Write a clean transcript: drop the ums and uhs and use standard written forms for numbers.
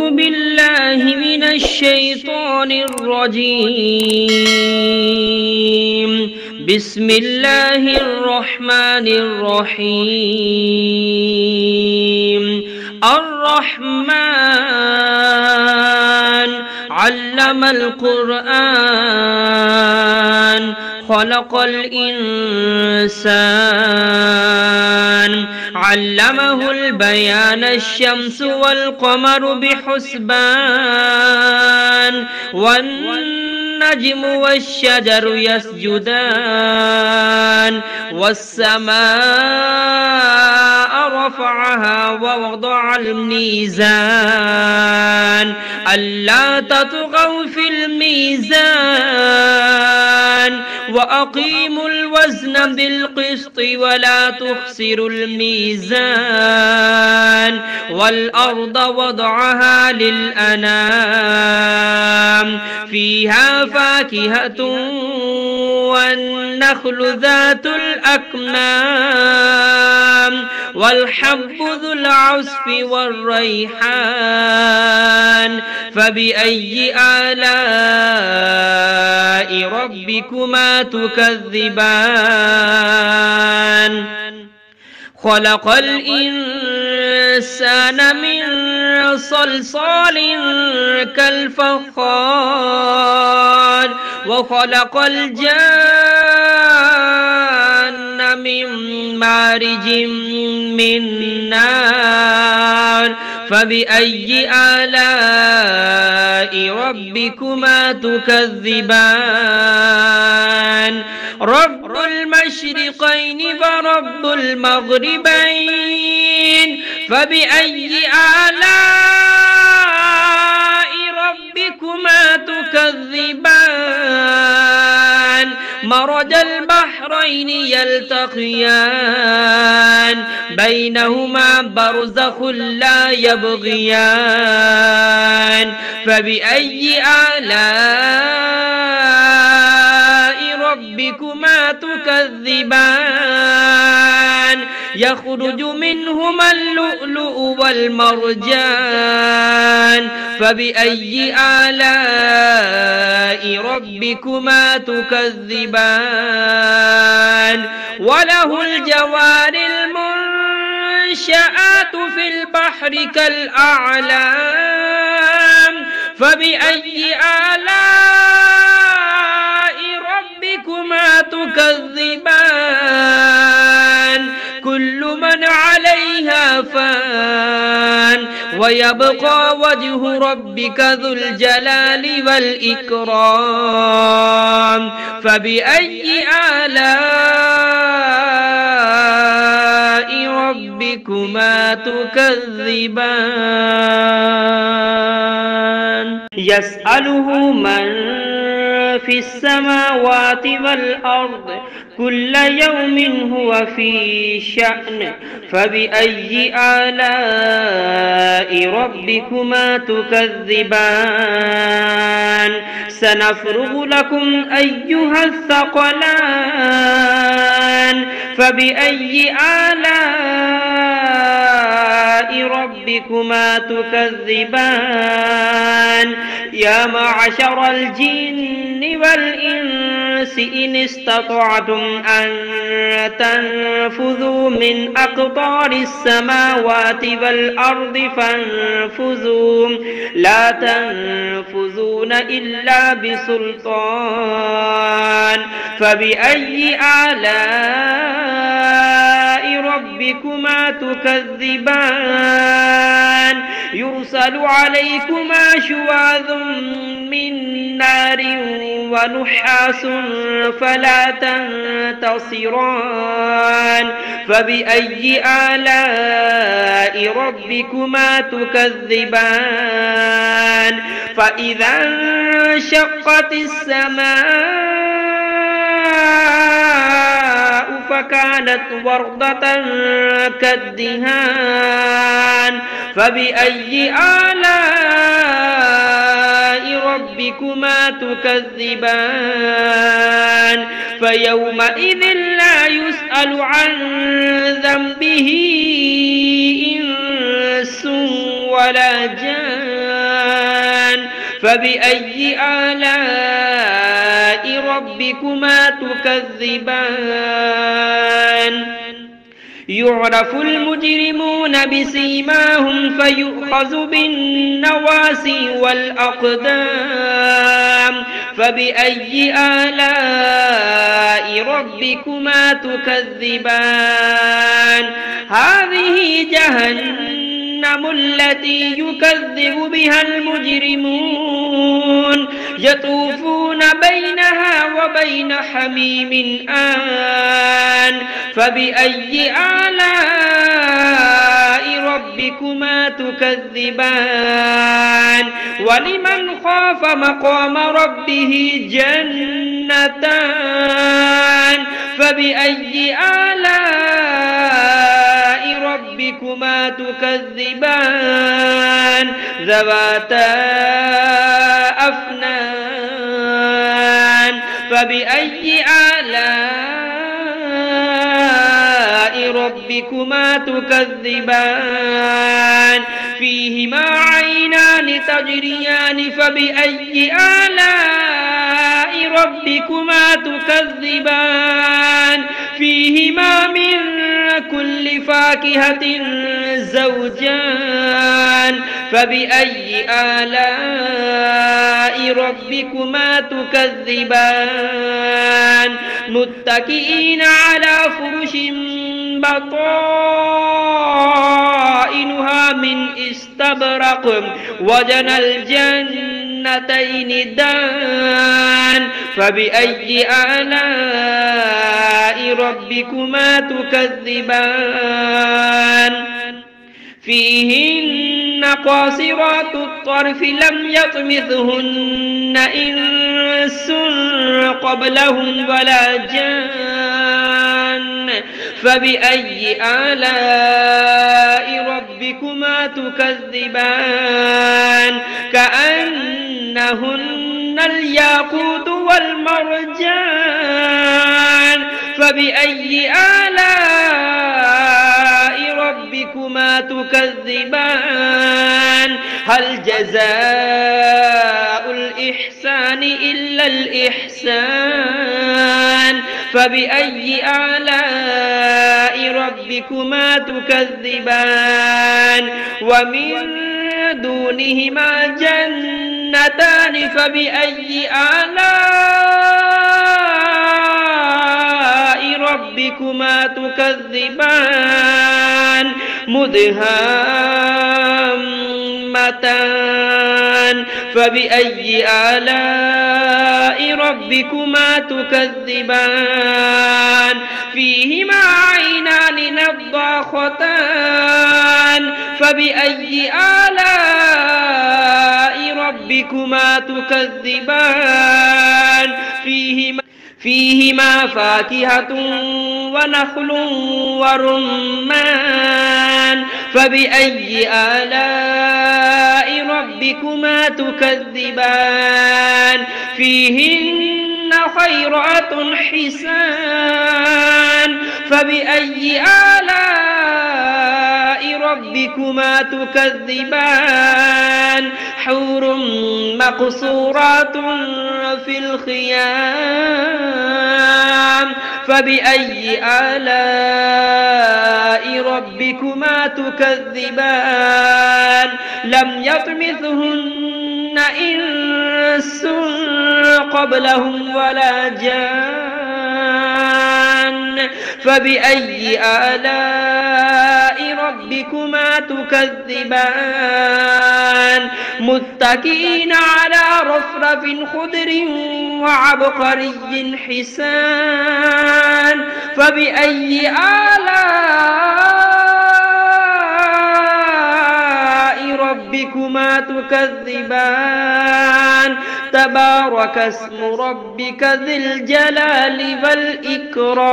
أعوذ بالله من الشيطان الرجيم. بسم الله الرحمن الرحيم. الرحمن علم القرآن خلق الإنسان علمه البيان الشمس والقمر بحسبان والنجم والشجر يسجدان والسماء رفعها ووضع الميزان ألا تطغوا في الميزان وأقيموا الوزن بالقسط ولا تخسروا الميزان والأرض وضعها للأنام فيها فاكهة والنخل ذات الأكمام والحب ذو العصف والريحان فبأي آلاء ربكما تكذبان خلق الإنسان من صلصال كالفخار وخلق الجان من مارج من نار فبأي آلاء ربكما تكذبان رب المشرقين ورب المغربين فبأي آلاء ربكما تكذبان مرج البحرين يلتقيان بينهما برزخ لا يبغيان فبأي آلاء ربكما تكذبان يخرج منهما اللؤلؤ والمرجان فبأي آلاء ربكما تكذبان وله الجوار المنشآت في البحر كالأعلام فبأي آلاء ربكما تكذبان كل من عليها فان ويبقى وجه ربك ذو الجلال والإكرام فبأي آلاء ربكما تكذبان يسأله من في السماوات والأرض كل يوم هو في شأن فبأي آلاء ربكما تكذبان سنفرغ لكم أيها الثقلان فبأي آلاء ربكما تكذبان يا معشر الجن والإنس إن استطعتم أن تنفذوا من أقطار السماوات والأرض فانفذوا لا تنفذون إلا بسلطان فبأي آلاء ربكما تكذبان يرسل عليكما شواظ من نار ونحاس فلا تنتصران فبأي آلاء ربكما تكذبان فإذا انشقت السماء فكانت وردة كالدهان فبأي آلاء ربكما تكذبان فيومئذ لا يسأل عن ذنبه إنس ولا جان فبأي آلاء ربكما تكذبان يعرف المجرمون بسيماهم فيؤخذ بالنواسي والأقدام فبأي آلاء ربكما تكذبان هذه جهنم التي يكذب بها المجرمون يطوفون بينها وبين حميم آن فبأي آلاء ربكما تكذبان ولمن خاف مقام ربه جنتان فبأي آلاء ربكما تكذبان ذواتا أفنان فبأي آلاء ربكما تكذبان فيهما عينان تجريان فبأي آلاء ربكما تكذبان فيهما من كل فاكهة زوجان فبأي آلاء ربكما تكذبان متكئين على فرش بطائنها من استبرق وجنى الجنتين دان فبأي آلاء ربكما تكذبان فيهن قاصرات الطرف لم يطمثهن إنس قبلهم ولا جان فبأي آلاء ربكما تكذبان كأنهن الياقوت والمرجان فبأي آلاء ربكما تكذبان هل جزاء الإحسان إلا الإحسان فبأي آلاء ربكما تكذبان ومن دونهما جنتان فبأي آلاء ربكما تكذبان مدهامتان فبأي آلاء ربكما تكذبان فيهما عينان نضاختان فبأي آلاء ربكما تكذبان فيهما فاكهة ونخل ورمان فبأي آلاء ربكما تكذبان فيهن خيرات حسان فبأي آلاء ربكما تكذبان حور مقصورات في الخيام فبأي آلاء ربكما تكذبان لم يطمثهن إنس قبلهم ولا جان فبأي آلاء ربكما تكذبان متكئين على رفرف خضر وعبقري حسان فبأي آلاء ربكما تكذبان تبارك اسم ربك ذي الجلال والإكرام.